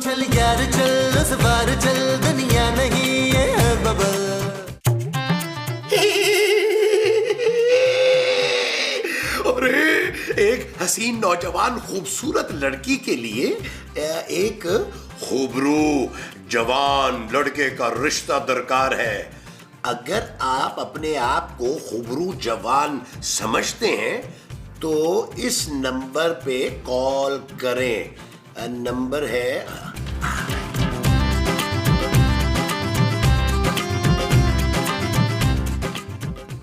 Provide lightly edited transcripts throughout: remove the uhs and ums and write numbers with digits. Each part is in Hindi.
चल यार चल, उस बार चल, दुनिया नहीं है बबल। अरे एक हसीन नौजवान खूबसूरत लड़की के लिए एक खूबरू जवान लड़के का रिश्ता दरकार है। अगर आप अपने आप को खूबरू जवान समझते हैं तो इस नंबर पे कॉल करें। नंबर है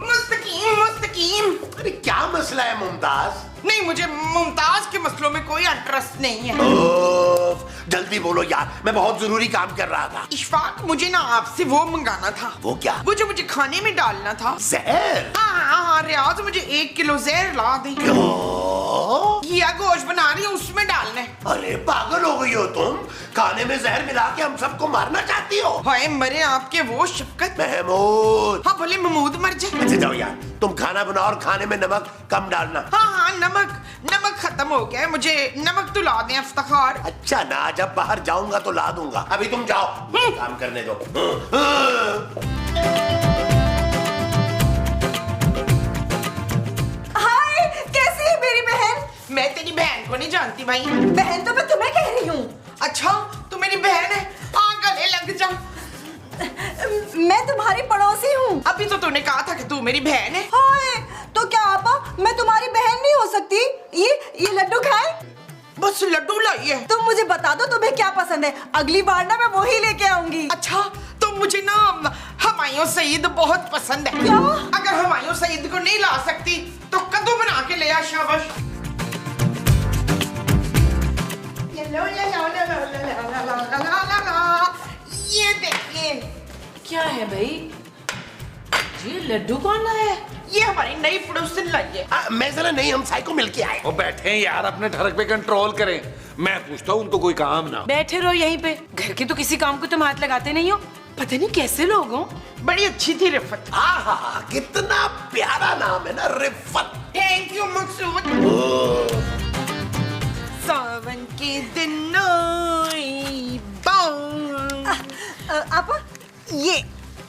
मुस्तकीम। अरे क्या मसला है मुमताज? नहीं, मुझे मुमताज के मसलों में कोई इंटरेस्ट नहीं है। जल्दी बोलो यार, मैं बहुत जरूरी काम कर रहा था। इशफाक, मुझे ना आपसे वो मंगाना था। वो क्या? वो जो मुझे खाने में डालना था। जहर? हाँ, रियाज मुझे 1 किलो जहर ला दे। घिया गोश्त बना रही हूँ, उसमें डालना है। अरे पागल हो गई हो तुम? खाने में जहर मिला के हम सबको मारना चाहती हो? हाय मरे आपके वो शफकत। महमूद। हाँ भले महमूद मर जाए। अच्छा जाओ यार, तुम खाना बनाओ और खाने में नमक कम डालना। हाँ, नमक खत्म हो गया है, मुझे नमक तो ला दें इफ्तिखार। अच्छा ना, जब बाहर जाऊंगा तो ला दूंगा। अभी तुम जाओ, काम करने दो। हाय, कैसी है मेरी बहन? मैं तेरी बहन को नहीं जानती भाई। बहन तो मैं तुम्हें कह रही हूँ। अच्छा, तू मेरी बहन है? गले लग जा। मैं तुम्हारी पड़ोसी हूँ। अभी तो तूने कहा था कि तू मेरी बहन है। हाय, तो क्या आपा मैं तुम्हारी बहन नहीं हो सकती? ये लड्डू खाए? बस लड्डू लाई है। तुम मुझे बता दो तुम्हें क्या पसंद है, अगली बार ना मैं वही लेके आऊंगी। अच्छा, तो मुझे ना हुमायूं सईद बहुत पसंद है। क्या? अगर हुमायूं सईद को नहीं ला सकती तो कद्दू बना के ले आ। शाबाश। ये देखिए। क्या है भाई? ये लड्डू कौन लाया है? ये हमारी नई पड़ोसन लाई है। मैं जरा नहीं, हम साई को मिलके आए। वो बैठे हैं यार, अपने ठरक पे कंट्रोल करें। मैं पूछता हूँ उनको कोई काम ना। बैठे रहो यहीं पे, घर के तो किसी काम को तुम हाथ लगाते नहीं हो। पता नहीं कैसे लोग हो। बड़ी अच्छी थी रिफत। आहा, कितना प्यारा नाम है ना, रिफत। थैंक यू मकसूद। सावन के दिन आपा ये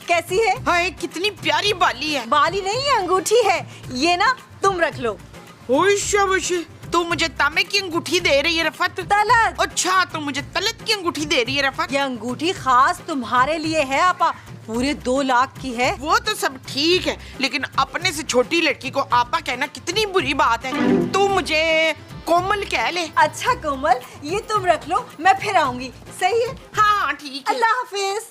कैसी है? हाय, कितनी प्यारी बाली है। बाली नहीं है, अंगूठी है। ये ना तुम रख लो। ओए शाबाश, तू मुझे तांबे की अंगूठी दे रही है रफत? तलत। अच्छा, तू मुझे तलत की अंगूठी दे रही है रफत? ये अंगूठी खास तुम्हारे लिए है आपा, पूरे 2 लाख की है। वो तो सब ठीक है, लेकिन अपने से छोटी लड़की को आपा कहना कितनी बुरी बात है। तू मुझे कोमल कह ले। अच्छा कोमल, ये तुम रख लो, मैं फिर आऊंगी। सही है? हाँ ठीक है। अल्लाह हाफिज।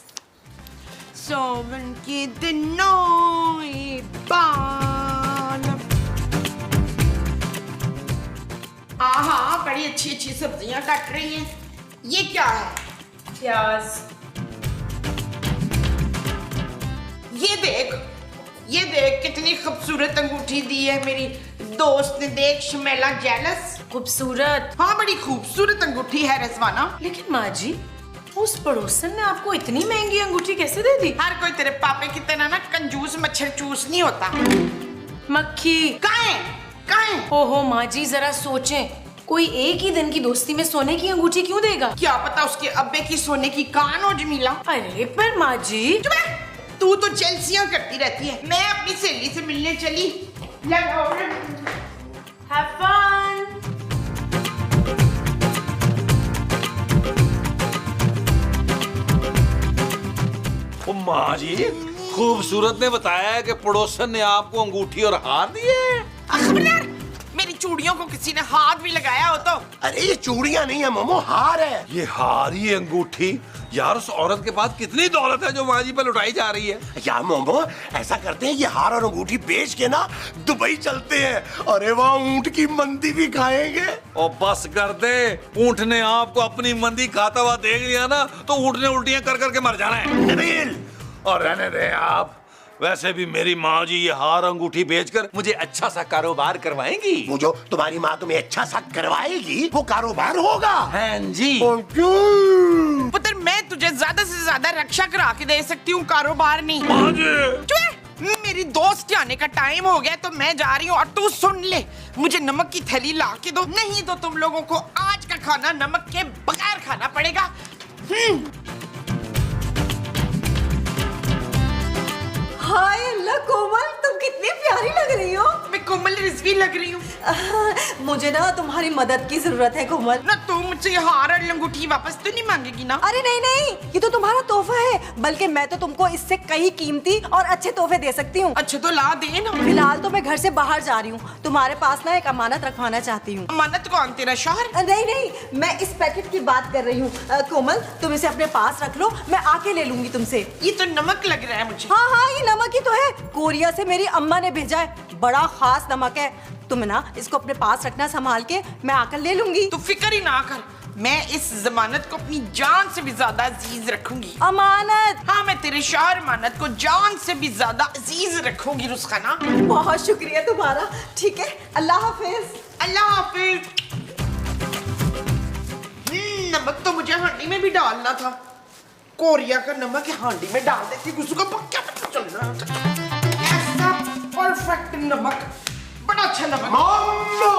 सावन के दिनों बाल। आहा, बड़ी अच्छी अच्छी सब्जियां काट रही हैं। ये क्या है? प्याज। ये देख कितनी खूबसूरत अंगूठी दी है मेरी दोस्त ने। देख शमेला, जेलस। खूबसूरत? हाँ, बड़ी खूबसूरत अंगूठी है रजवाना। लेकिन माँ जी, उस पड़ोसन ने आपको इतनी महंगी अंगूठी कैसे दे दी? हर कोई तेरे पापे की तरह ना कंजूस मच्छर चूस नहीं होता। मक्खी। कहाँ है? ओहो माँ जी, जरा सोचें, कोई एक ही दिन की दोस्ती में सोने की अंगूठी क्यों देगा? क्या पता उसके अब्बे की सोने की कान हो जमीला। अरे पर माँ जी, तू तो जेलसियां करती रहती है। मैं अपनी सहेली से मिलने चली। Have fun. माँ जी, खूबसूरत ने बताया है कि पड़ोसन ने आपको अंगूठी और हार दिए। खबरदार, मेरी चूड़ियों को किसी ने हाथ भी लगाया हो तो। अरे ये चूड़ियां नहीं है मोमो, हार है। ये हार, ये अंगूठी। यार उस औरत के पास कितनी दौलत है जो माँ जी पे लुटाई जा रही है। यार मोमो, ऐसा करते हैं, ये हार और अंगूठी बेच के ना दुबई चलते हैं। अरे वहाँ ऊंट की मंदी भी खाएंगे। और बस कर दे, ऊंट ने आपको अपनी मंदी खाता हुआ देख लिया ना तो ऊंट ने उल्टियां कर करके मर जाना है। नबील, और रहने दे आप, वैसे भी मेरी माँ जी ये हार अंगूठी बेचकर मुझे अच्छा सा कारोबार करवाएंगी। वो जो तुम्हारी माँ तुम्हें अच्छा सा करवाएगी वो कारोबार होगा। हाँ जी। पुत्र, मैं तुझे ज्यादा से ज्यादा रक्षा करा के दे सकती हूँ, कारोबार नहीं। माँ जी, मेरी दोस्त के आने का टाइम हो गया तो मैं जा रही हूँ। और तू सुन ले, मुझे नमक की थैली ला के दो, नहीं तो तुम लोगों को आज का खाना नमक के बगैर खाना पड़ेगा। हाय अल्लाह कोमल, तुम कितनी प्यारी लग रही हो। मैं कोमल रिजवी लग रही हूँ। मुझे ना तुम्हारी मदद की जरूरत है कोमल। ना तू मुझसे ये हार और लंगूठी वापस तो नहीं मांगेगी ना? अरे नहीं नहीं, ये तो तुम्हारा तोहफा है, बल्कि मैं तो तुमको इससे कई कीमती और अच्छे तोहफे दे सकती हूँ। अच्छा तो ला दे ना। फिलहाल तो मैं घर से बाहर जा रही हूँ, तुम्हारे पास ना एक अमानत रखवाना चाहती हूँ। अमानत कौन, तेरा शौहर? नहीं नहीं, मैं इस पैकेट की बात कर रही हूँ। कोमल तुम इसे अपने पास रख लो, मैं आके ले लूंगी तुमसे। ये तो नमक लग रहा है मुझे। हाँ हाँ, ये नमक ही तो है, कोरिया से मेरी अम्मा ने भेजा है, बड़ा खास नमक है। तुम ना इसको अपने पास रखना संभाल के, मैं आकर ले लूंगी। तू फिक्र ही ना कर, मैं इस जमानत को अपनी जान से भी ज्यादा अजीज रखूंगी। अमानत? हाँ, मैं तेरे शौहर अमानत को जान से भी ज्यादा अजीज रखूंगी रुस्खाना। बहुत शुक्रिया तुम्हारा। ठीक है, अल्लाह हाफिज। अल्लाह हाफिज। नमक तो मुझे हांडी में भी डालना था। कोरिया का नमक हांडी में डाल देती, उसको क्या पता चलना। ऐसा परफेक्ट नमक, बड़ा अच्छा नमक। मोमो,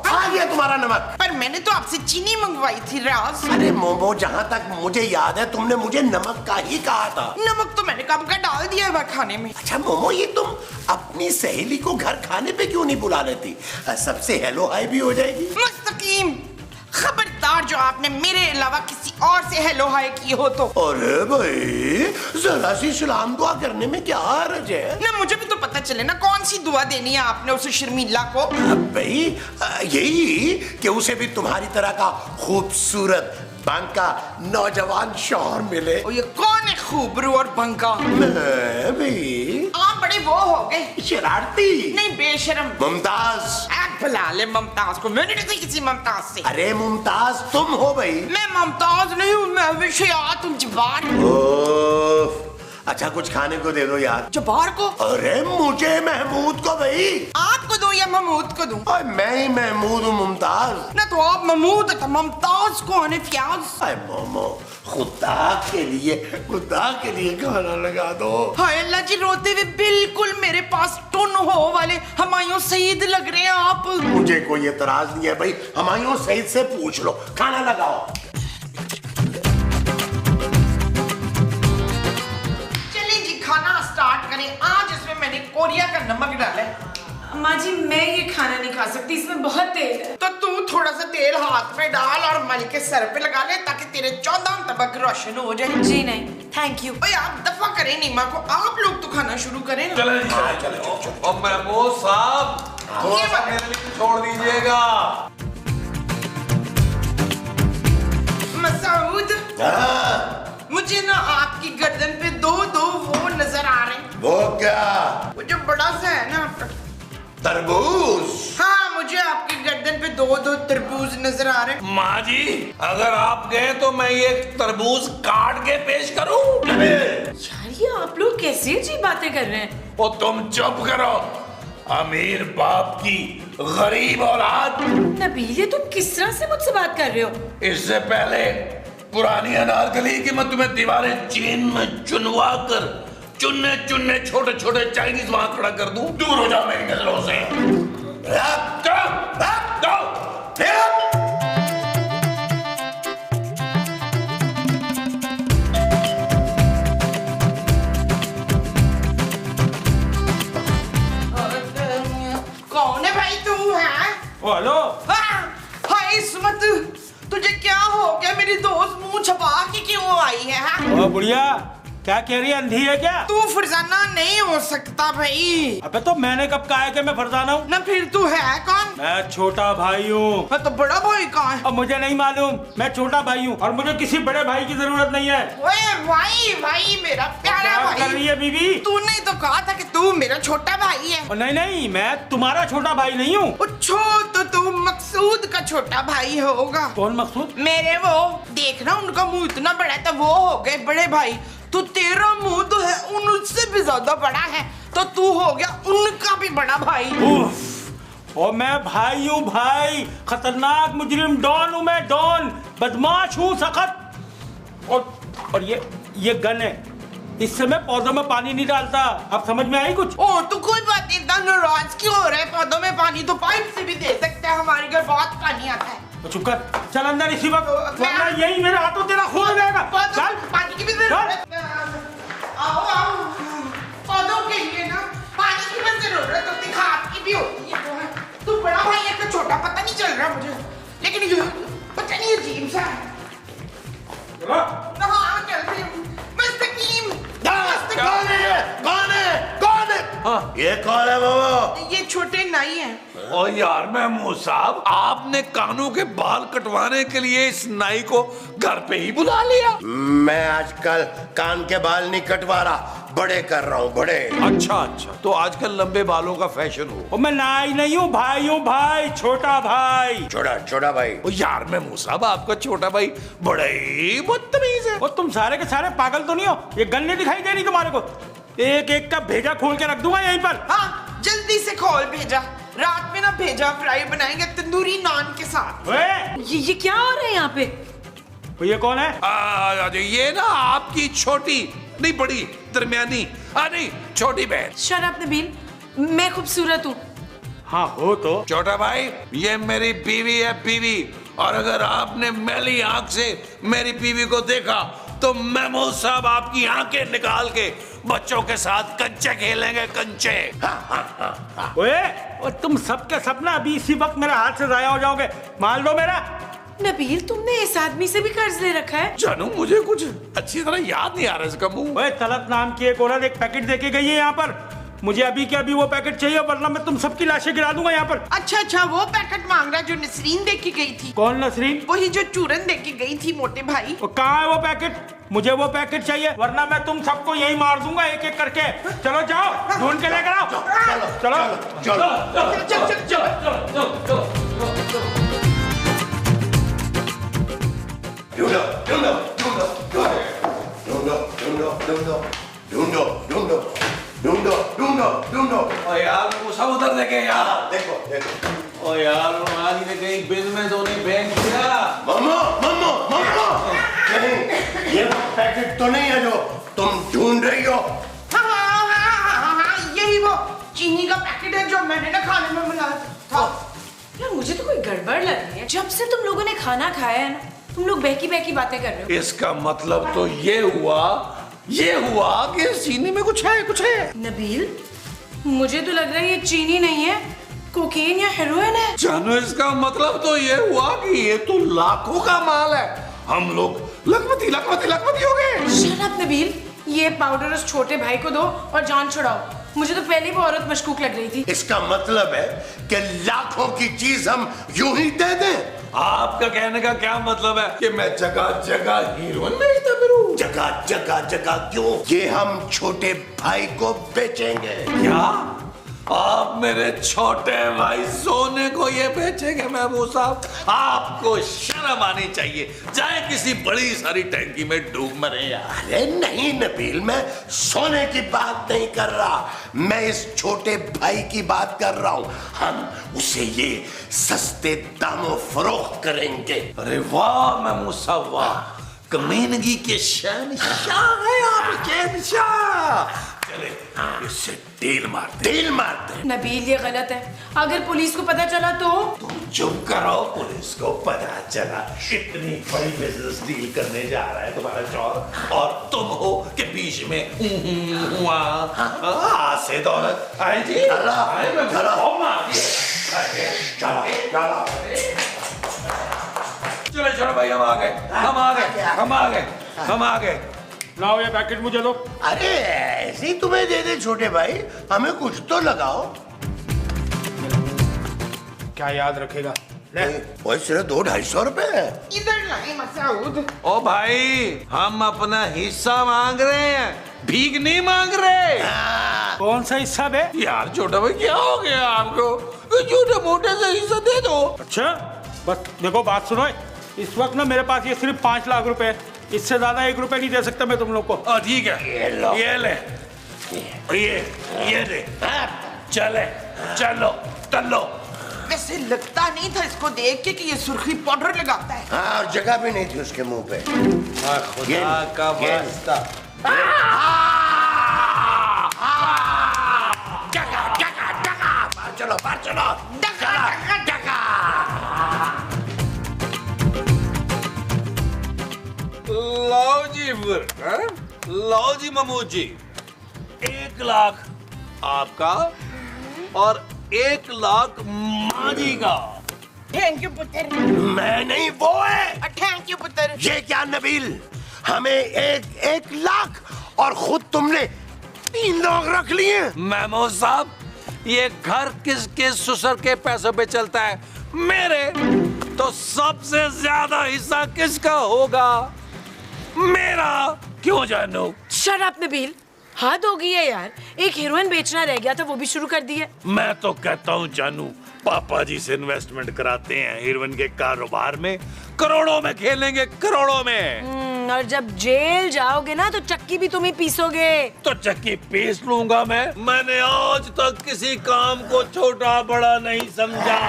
आ गया तुम्हारा नमक। पर मैंने तो आपसे चीनी मंगवाई थी राज। अरे मोमो, जहाँ तक मुझे याद है तुमने मुझे नमक का ही कहा था। नमक तो मैंने कब का डाल दिया है खाने में। अच्छा मोमो, ये तुम अपनी सहेली को घर खाने पे क्यों नहीं बुला लेती? सबसे हेलो हाय भी हो जाएगी। मुस्तकीम, खबरदार जो आपने मेरे अलावा किसी और से हेलो हाय की हो तो। अरे भाई, जरा सी सलाम दुआ करने में क्या हर्ज है? ना मुझे भी तो पता चले ना कौन सी दुआ देनी है आपने उसे शर्मिला को। भाई यही कि उसे भी तुम्हारी तरह का खूबसूरत बांका नौजवान शौहर मिले। और ये कौन है खूबरू और बंका? मैं भी। आप बड़े वो हो गए, शरारती नहीं बेशरम। मुमताज। आग बुला ले मुमताज को, मैंने नहीं देखी किसी मुमताज से। अरे मुमताज तुम हो भाई। मैं मुमताज नहीं हूँ, मैं विषया, तुम जबार। ओफ, अच्छा कुछ खाने को दे दो यार। जबार को? अरे मुझे महमूद को भाई। आपको दो या महमूद को दूं? मैं ही महमूद हूँ मुमताज। ना तो आप महमूद है तो मुमताज को आने प्याज। अरे मोमो, खुदा के लिए खाना लगा दो। हाय अल्लाह जी, रोते हुए बिल्कुल मेरे पास टुन हो वाले हुमायूं सईद लग रहे हैं आप। मुझे कोई एतराज नहीं है भाई, हुमायूं सईद से पूछ लो, खाना लगाओ। चलिए जी, खाना स्टार्ट करें। आज इसमें मैंने कोरिया का नमक डाला है। अम्मा जी, मैं ये खाना नहीं खा सकती, इसमें बहुत तेल है। तो तू थोड़ा सा तेल हाथ में डाल और मल के सर पे लगा ले, ताकि तेरे 14 तबक रोशन हो जाए। जी नहीं, थैंक यू। ओए आप दफा करें नीमा को, आप लोग तो खाना शुरू करें ना। चलो अब महमूद साहब ये बात मेरे लिए छोड़ दीजिएगा। मसूद, मुझे ना आपकी गर्दन पे दो वो नजर आ रहे हैं। वो क्या? वो जो बड़ा सा है ना आपका तरबूज। हाँ, मुझे आपकी गर्दन पे दो तरबूज नजर आ रहे हैं। माँ जी, अगर आप गए तो मैं ये तरबूज काट के पेश करूं? यार ये आप लोग कैसी अजीब बातें कर रहे हैं। ओ तुम चुप करो, अमीर बाप की गरीब औलाद। नबील, ये तुम किस तरह से मुझसे बात कर रहे हो? इससे पहले पुरानी अनारकली की मैं तुम्हें दीवारें चीन में चुनवा कर चुन्ने छोटे छोटे चाइनीज वहां खड़ा कर दूं। दूर हो जाओ मेरी नजरों से। कौन है भाई तू? है हेलो। हाय इस्मत, तुझे क्या हो गया? मेरी दोस्त मुंह छपा के क्यों आई है? हाँ? ओ बुढ़िया, क्या कह रही है, अंधी है क्या? तू फरजाना नहीं हो सकता भाई। अबे तो मैंने कब कहा है कि मैं फरजाना हूँ? ना फिर तू है कौन? मैं छोटा भाई हूँ। मैं तो बड़ा भाई कहाँ है? अब मुझे नहीं मालूम, मैं छोटा भाई हूँ और मुझे किसी बड़े भाई की जरूरत नहीं है। ओए भाई मेरा प्यारा क्या कर भाई। रही है बीबी? तूने तो कहा था कि तू मेरा छोटा भाई है। और नहीं, मैं तुम्हारा छोटा भाई नहीं हूँ। तो तू मकसूद का छोटा भाई होगा। कौन मकसूद? मेरे वो देखना, उनका मुंह इतना बड़ा है तो वो हो गए बड़े भाई। तो तेरा मुंह तो है उनसे भी ज्यादा बड़ा है, तो तू हो गया उनका भी बड़ा भाई। और मैं भाई हूँ भाई, खतरनाक मुजरिम डॉन हूँ मैं, डॉन बदमाश हूँ सख्त। और ये गन है, इससे मैं पौधों में पानी नहीं डालता। अब समझ में आई कुछ? ओ तो कोई बात नहीं, इतना नाराज क्यों हो रहा है? पौधों में पानी तो पाइप से भी दे सकते हैं, हमारे घर बहुत पानी आता है। तो चुप कर, चल अंदर इसी वक्त, वरना यही मेरे हाथों तेरा खून हो जाएगा। चल पानी की भी जरूरत है। आओ आओ, पौधों के लिए ना पानी की भी जरूरत होती, खाद की भी होती है। तू बड़ा भाई है कि छोटा पता नहीं चल रहा मुझे, लेकिन ये पता नहीं अजीब सा है। हाँ चलते हैं। मुस्तकीम, कौन है? कौन है? कौन है? हाँ। ये कौन है बाबा? ये छोटे नाई हैं। ओ यार महमूद साहब, आपने कानों के बाल कटवाने के लिए इस नाई को घर पे ही बुला लिया? मैं आजकल कान के बाल नहीं कटवा रहा, बड़े कर रहा हूँ, बड़े। अच्छा अच्छा, तो आजकल लंबे बालों का फैशन हो। मैं नाई नहीं हूँ भाई, छोटा भाई। छोटा छोटा भाई। ओ यार महमूद साहब, आपका छोटा भाई बड़ा ही बदतमीज है। और तुम सारे के सारे पागल तो नहीं हो? ये गन नहीं दिखाई दे रही तुम्हारे को? एक एक का भेजा खोल के रख दूंगा यहीं पर। हाँ जल्दी से खोल भेजा, रात में ना भेजा फ्राई बनाएंगे तंदूरी नान के साथ। ये क्या हो रहा है यहाँ पे? ये कौन है? ये ना आपकी छोटी नहीं बड़ी दरमियानी नहीं छोटी बहन। शट अप नबील, मैं खूबसूरत हूँ। हाँ हो तो। छोटा भाई, ये मेरी बीवी है, बीवी। और अगर आपने मैली आंख से मेरी बीवी को देखा तो महमूद साहब आपकी आंखें निकाल के बच्चों के साथ कंचे खेलेंगे, कंचे। ओए, और तुम सबके सपना अभी इसी वक्त मेरे हाथ से जाया हो जाओगे। माल दो मेरा। नबील, तुमने इस आदमी से भी कर्ज ले रखा है? जानू, मुझे कुछ अच्छी तरह याद नहीं आ रहा इसका मुंह। ओए, तलत नाम की एक औरत एक पैकेट देके गई है यहाँ पर। मुझे अभी के अभी वो पैकेट चाहिए, वरना मैं तुम सबकी लाशें गिरा दूंगा यहाँ पर। अच्छा, वो पैकेट मांग रहा है जो नसरीन दे के गई थी। कौन नसरीन? वही जो चूरन दे के गई थी मोटे भाई। कहाँ है वो पैकेट? मुझे वो पैकेट चाहिए, वरना मैं तुम सबको यही मार दूंगा एक एक करके। चलो जाओ, ढूंढ के लेकर आओ। चलो चलो चल चल चल। ढूंढो ढूंढो ढूंढो ढूंढो ढूंढो ढूंढो ढूंढो ढूंढो ढूंढो ढूंढो ढूंढो। ओ यार, वो सब उधर देखे यार। देखो देखो। ओ यार, आज ने कहीं बिल में तो नहीं बैंक किया। मम्मा मम्मा मम्मा, नहीं ये पैकेट तो नहीं है जो तुम ढूंढ रही हो। हाँ, यही वो चीनी का पैकेट है जो मैंने ना खाने में मिलाया था। यार मुझे तो कोई गड़बड़ लग रही है। जब से तुम लोगों ने खाना खाया है ना, तुम लोग बहकी बहकी बातें कर रहे हो। इसका मतलब तो ये हुआ कि इस चीनी में कुछ है। नबील, मुझे तो लग रहा है ये चीनी नहीं है, कोकीन या हेरोइन है। जानू, इसका मतलब तो ये हुआ कि ये तो लाखों का माल है। हम लोग लखपति हो गए। शट अप नबील, ये पाउडर उस छोटे भाई को दो और जान छुड़ाओ। मुझे तो पहले वो औरत मशकूक लग रही थी। इसका मतलब है कि लाखों की चीज हम यूं ही दे दें। आपका कहने का क्या मतलब है कि मैं जगह जगह हीरोइन बेचता फिरूं? जगह जगह जगह क्यों? ये हम छोटे भाई को बेचेंगे। क्या आप मेरे छोटे भाई सोने को ये बेचेंगे? महमूद साहब, आपको शर्म आनी चाहिए। जाए किसी बड़ी सारी टैंकी में डूब मरे यार। अरे नहीं नबील, मैं सोने की बात नहीं कर रहा, मैं इस छोटे भाई की बात कर रहा हूँ। हम उसे ये सस्ते दामों फरोख्त करेंगे। अरे वाह महमूद साहब, वाह, कमीनगी के शहंशाह है आप, शहंशाह। चले इससे डील मारते। नबील, ये गलत है। अगर पुलिस को पता चला तो? तुम चुप करो। पुलिस को पता चला इतनी बड़ी बिजनेस डील करने जा रहा है तुम्हारा चौर, और तुम हो के बीच में से दौलत आए जी। चलो भाई, हम आ गए। लाओ ये पैकेट मुझे दो। अरे ऐसे ही तुम्हें दे दे छोटे भाई, हमें कुछ तो लगाओ। क्या याद रखेगा? ले। वो सिर्फ 200-250 रुपए है। इधर लाए मसूद। ओ भाई, हम अपना हिस्सा मांग रहे हैं, भीख नहीं मांग रहे। कौन सा हिस्सा बे? यार छोटा भाई, क्या हो गया आपको? छोटे मोटे से हिस्सा दे दो। अच्छा, बस देखो, बात सुनो। इस वक्त ना मेरे पास ये सिर्फ 5 लाख रुपए है। इससे ज्यादा 1 रुपए नहीं दे सकता मैं तुम लोग को। ठीक है, ये ले, ये दे। चलो। वैसे लगता नहीं था इसको देख के कि ये सुर्खी पाउडर लगाता है। हाँ, और जगह भी नहीं थी उसके मुंह पे। खुदा का वास्ता। बाहर चलो। लो जी फिर, हैं? लो जी ममू जी, 1 लाख आपका और 1 लाख माँ जी का। थैंक यू पुत्र। मैं नहीं, वो है। थैंक यू पुत्र। ये क्या नबील, हमें 1 लाख और खुद तुमने 3 लाख रख लिए। मेमो साहब, ये घर किसके ससुर के पैसों पे चलता है? मेरे। तो सबसे ज्यादा हिस्सा किसका होगा? मेरा। क्यों जानू? शट अप नबील, हद हो गई है यार। एक हीरोइन बेचना रह गया था, वो भी शुरू कर दिया। मैं तो कहता हूँ जानू, पापा जी से इन्वेस्टमेंट कराते हैं हीरोइन के कारोबार में, करोड़ों में खेलेंगे, करोड़ों में। और जब जेल जाओगे ना तो चक्की भी तुम ही पीसोगे। तो चक्की पीस लूंगा मैं। मैंने आज तक किसी काम को छोटा बड़ा नहीं समझा।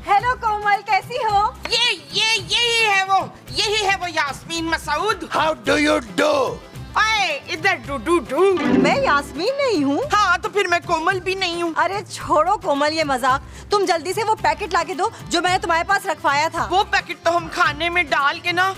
हेलो कोमल, कैसी हो? यही है वो Yasmeen Masood. How do you do? आए इधर डू। मैं यास्मीन नहीं हूँ। हाँ तो फिर मैं कोमल भी नहीं हूँ। अरे छोड़ो कोमल ये मजाक, तुम जल्दी से वो पैकेट लाके दो जो मैंने तुम्हारे पास रखवाया था। वो पैकेट तो हम खाने में डाल के ना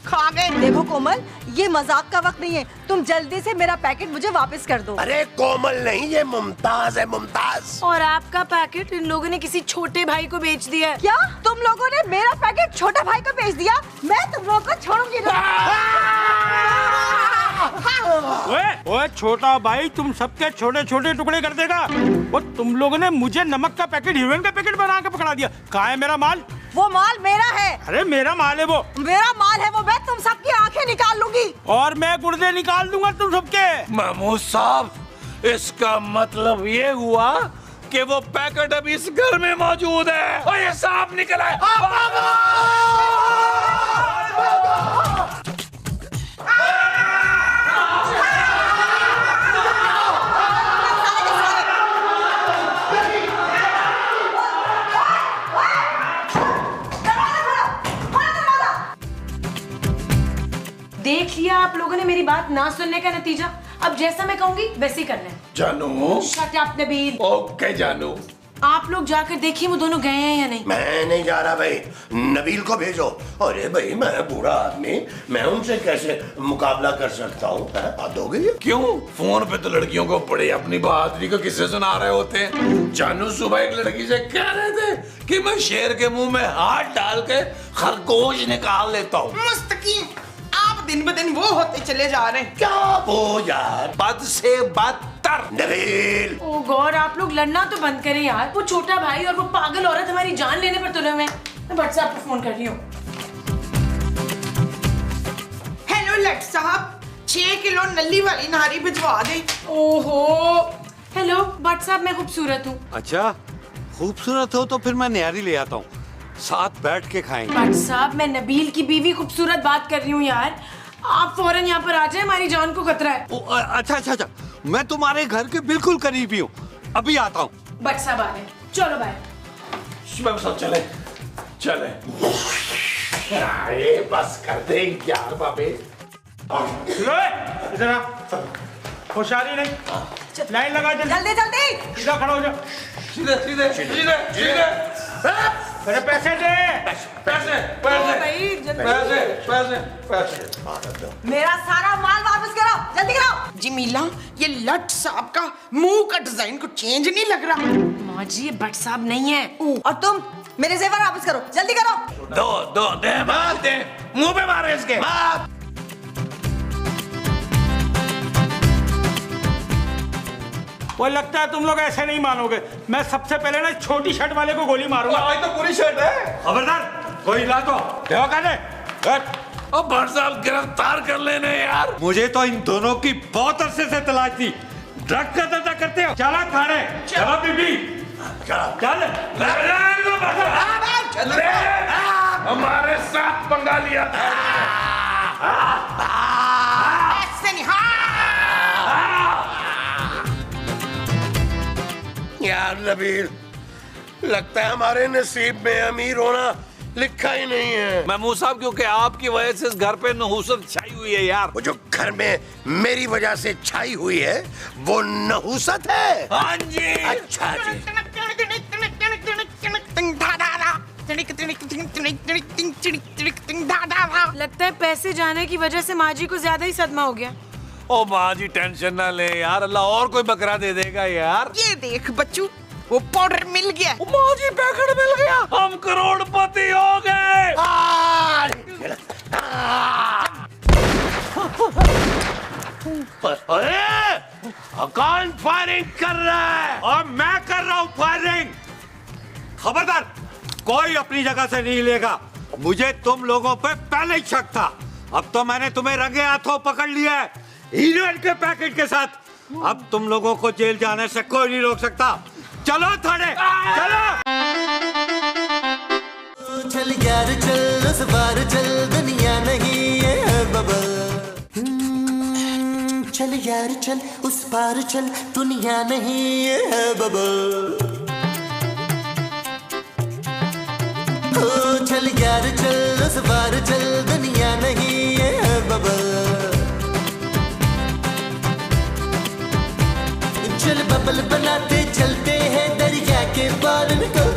खा गए। देखो कोमल, ये मजाक का वक्त नहीं है, तुम जल्दी से मेरा पैकेट मुझे वापस कर दो। अरे कोमल नहीं, ये मुमताज है, मुमताज। और आपका पैकेट इन लोगों ने किसी छोटे भाई को बेच दिया है। क्या तुम लोगों ने मेरा पैकेट छोटा भाई को बेच दिया? मैं तुम लोगों को छोड़ूंगी ओए छोटा भाई, तुम सबके छोटे छोटे टुकड़े कर देगा। वो तुम लोगों ने मुझे नमक का पैकेट, हीरोइन का पैकेट बना के पकड़ा दिया। कहाँ है मेरा माल? वो माल मेरा है। अरे मेरा माल है वो। मेरा माल है वो, मैं तुम सबकी आंखें निकाल लूंगी। और मैं गुर्दे निकाल दूंगा तुम सबके। महमूद साहब, इसका मतलब ये हुआ कि वो पैकेट अभी इस घर में मौजूद है और ये सांप निकला है। देख लिया आप लोगों ने मेरी बात ना सुनने का नतीजा। अब जैसा मैं कहूंगी वैसे ही करना है। जानू। Shut up Nabeel. ओके जानू। आप लोग जाकर देखिए वो दोनों गए हैं या नहीं। मैं नहीं जा रहा भाई, नबील को भेजो। अरे भाई मैं बूढ़ा आदमी, मैं उनसे कैसे मुकाबला कर सकता हूँ? बात हो गई है। क्यों? फोन पे तो लड़कियों को बड़े अपनी बहादुरी को किससे सुना रहे होते हैं। जानू सुबह एक लड़की से कह रहे थे कि मैं शेर के मुंह में हाथ डाल के खरगोश निकाल लेता हूँ। मुस्तकीम, आप दिन ब दिन वो होते चले जा रहे हैं। क्या वो यार, बद से बदतर। नबील। ओ गॉड, आप लोग लड़ना तो बंद करें यार। वो छोटा भाई और वो पागल औरत हमारी जान लेने पर तुले हुए हैं। मैं व्हाट्सएप पे फोन कर रही हूँ। हेलो लट साहब, 6 किलो नली वाली नारी भिजवा दे। ओहो, हेलो व्हाट्सएप, मैं खूबसूरत हूँ। अच्छा, खूबसूरत हो तो फिर मैं निहारी ले आता हूँ, साथ बैठ के खाएंगे। व्हाट्सएप, मैं नबील की बीवी खूबसूरत बात कर रही हूँ यार। आप फौरन यहाँ पर आ जाए, हमारी जान को खतरा है। अच्छा, मैं तुम्हारे घर के बिल्कुल करीबी हूँ, अभी आता हूँ। व्हाट्सएप आ रहे हैं, चलो बाय। सब चले चले। अरे बस कर दे यार बाबे। इधर आ, होशियारी नहीं, लाइन लगा दे। जल्दी जल्दी इधर खड़ा हो जा। सीधे सीधे सीधे सीधे। मेरे पैसे दे। पैसे मेरा सारा माल वापस करो, जल्दी करो। जमीला, ये लट साहब का मुंह का डिजाइन को चेंज नहीं लग रहा। माँ जी, ये भट्ट साहब नहीं है। और तुम मेरे जेवर वापस करो, जल्दी करो। दो दे मार दे, मुंह पे मारे इसके। वो लगता है तुम लोग ऐसे नहीं मानोगे। मैं सबसे पहले ना छोटी शर्ट वाले को गोली मारूंगा। आज तो पूरी शर्ट है। खबरदार, कोई ला तो देखो कहने। अब भट्ट साहब गिरफ्तार कर लेने यार। मुझे तो इन दोनों की बहुत अरसे से तलाश थी। ड्रग का धंधा करते हो? चला थाने, चला बीबी, चल। हमारे साथ पंगा लिया था। ऐसे नहीं। यार नबील, लगता है हमारे नसीब में अमीर होना लिखा ही नहीं है। महमूद साहब, क्योंकि आपकी वजह से इस घर पे नहूसत छाई हुई है यार। वो जो घर में मेरी वजह से छाई हुई है वो नहूसत है। हाँ जी। अच्छा जी। लगता है पैसे जाने की वजह से माँ जी को ज्यादा ही सदमा हो गया। ओ माँ जी टेंशन ना ले यार, अल्लाह और कोई बकरा दे देगा यार। ये देख बच्चू, वो पाउडर मिल गया। माँ जी पैकेट मिल गया, हम करोड़पति हो गए। अकाउंट फायरिंग कर रहा है और मैं कर रहा हूँ फायरिंग। खबरदार, कोई अपनी जगह से नहीं लेगा। मुझे तुम लोगों पे पहले ही शक था, अब तो मैंने तुम्हें रंगे हाथों पकड़ लिया है हीरोइन के पैकेट के साथ। अब तुम लोगों को जेल जाने से कोई नहीं रोक सकता। चलो थाने, चलो। चल यार चल, उस बार चल, दुनिया नहीं है बबल। चल यार चल, उस पार चल, दुनिया नहीं है बबल। चल यार चल, उस बार चल, दुनिया नहीं है बबल। चल बबल बनाते चलते हैं दरिया के पार निकल